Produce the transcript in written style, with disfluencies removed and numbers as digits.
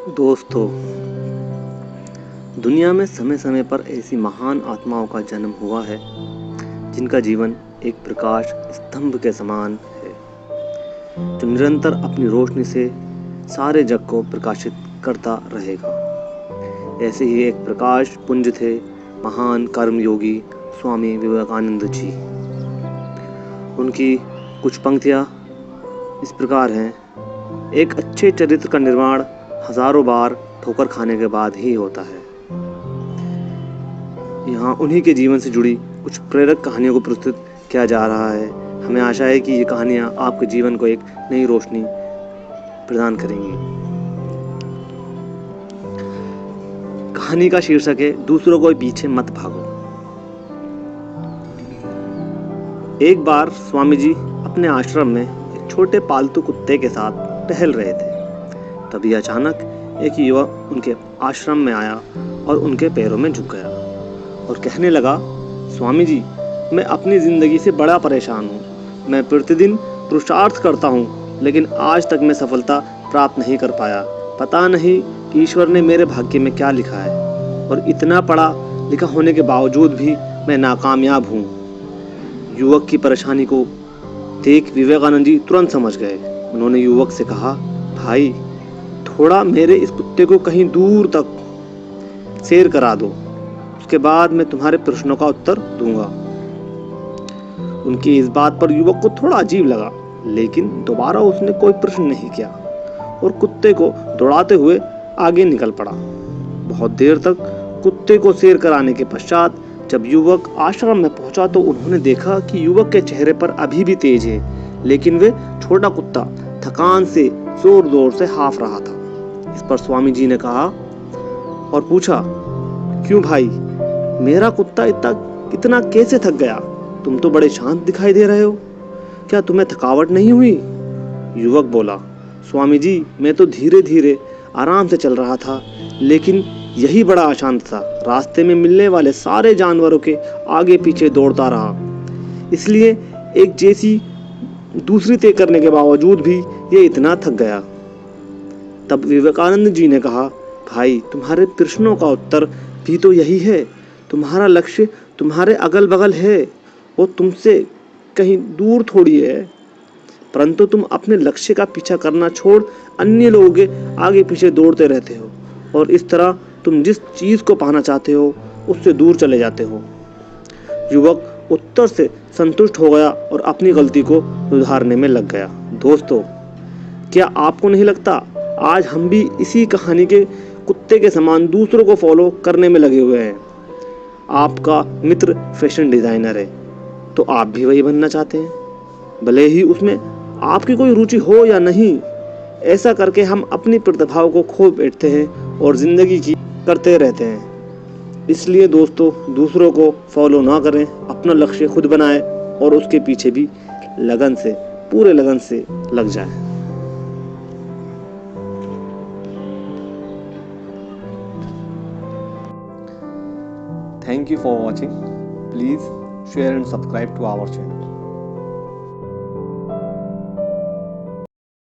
दोस्तों, दुनिया में समय समय पर ऐसी महान आत्माओं का जन्म हुआ है जिनका जीवन एक प्रकाश स्तंभ के समान है, जो निरंतर अपनी रोशनी से सारे जग को प्रकाशित करता रहेगा। ऐसे ही एक प्रकाश पुंज थे महान कर्मयोगी स्वामी विवेकानंद जी। उनकी कुछ पंक्तियाँ इस प्रकार हैं। एक अच्छे चरित्र का निर्माण हजारों बार ठोकर खाने के बाद ही होता है। यहाँ उन्हीं के जीवन से जुड़ी कुछ प्रेरक कहानियों को प्रस्तुत किया जा रहा है। हमें आशा है कि ये कहानियाँ आपके जीवन को एक नई रोशनी प्रदान करेंगी। कहानी का शीर्षक है दूसरों को पीछे मत भागो। एक बार स्वामी जी अपने आश्रम में एक छोटे पालतू कुत्ते के साथ टहल रहे थे। तभी अचानक एक युवक उनके आश्रम में आया और उनके पैरों में झुक गया और कहने लगा, स्वामी जी, मैं अपनी जिंदगी से बड़ा परेशान हूँ। मैं प्रतिदिन पुरुषार्थ करता हूँ, लेकिन आज तक मैं सफलता प्राप्त नहीं कर पाया। पता नहीं ईश्वर ने मेरे भाग्य में क्या लिखा है, और इतना पढ़ा लिखा होने के बावजूद भी मैं नाकामयाब हूँ। युवक की परेशानी को देख विवेकानंद जी तुरंत समझ गए। उन्होंने युवक से कहा, भाई, थोड़ा मेरे इस कुत्ते को कहीं दूर तक सैर करा दो, उसके बाद मैं तुम्हारे प्रश्नों का उत्तर दूंगा। उनकी इस बात पर युवक को थोड़ा अजीब लगा, लेकिन दोबारा उसने कोई प्रश्न नहीं किया और कुत्ते को दौड़ाते हुए आगे निकल पड़ा। बहुत देर तक कुत्ते को सैर कराने के पश्चात जब युवक आश्रम में पहुंचा तो उन्होंने देखा कि युवक के चेहरे पर अभी भी तेज है, लेकिन वे छोटा कुत्ता थकान से जोर जोर से हाफ रहा था। इस पर स्वामी जी ने कहा और पूछा, क्यों भाई, मेरा कुत्ता इतना कैसे थक गया? तुम तो बड़े शांत दिखाई दे रहे हो, क्या तुम्हें थकावट नहीं हुई? युवक बोला, स्वामी जी, मैं तो धीरे धीरे आराम से चल रहा था, लेकिन यही बड़ा अशांत था। रास्ते में मिलने वाले सारे जानवरों के आगे पीछे दौड़ता रहा, इसलिए एक जैसी दूसरी तय करने के बावजूद भी ये इतना थक गया। तब विवेकानंद जी ने कहा, भाई, तुम्हारे प्रश्नों का उत्तर भी तो यही है। तुम्हारा लक्ष्य तुम्हारे अगल बगल है, वो तुमसे कहीं दूर थोड़ी है, परंतु तुम अपने लक्ष्य का पीछा करना छोड़ अन्य लोगों के आगे पीछे दौड़ते रहते हो, और इस तरह तुम जिस चीज को पाना चाहते हो उससे दूर चले जाते हो। युवक उत्तर से संतुष्ट हो गया और अपनी गलती को सुधारने में लग गया। दोस्तों, क्या आपको नहीं लगता आज हम भी इसी कहानी के कुत्ते के समान दूसरों को फॉलो करने में लगे हुए हैं? आपका मित्र फैशन डिजाइनर है, तो आप भी वही बनना चाहते हैं, भले ही उसमें आपकी कोई रुचि हो या नहीं। ऐसा करके हम अपनी प्रतिभाओं को खो बैठते हैं और जिंदगी की करते रहते हैं। इसलिए दोस्तों, दूसरों को फॉलो ना करें, अपना लक्ष्य खुद बनाएं और उसके पीछे भी लगन से, पूरे लगन से लग जाएं। Thank you for watching. Please share and subscribe to our channel.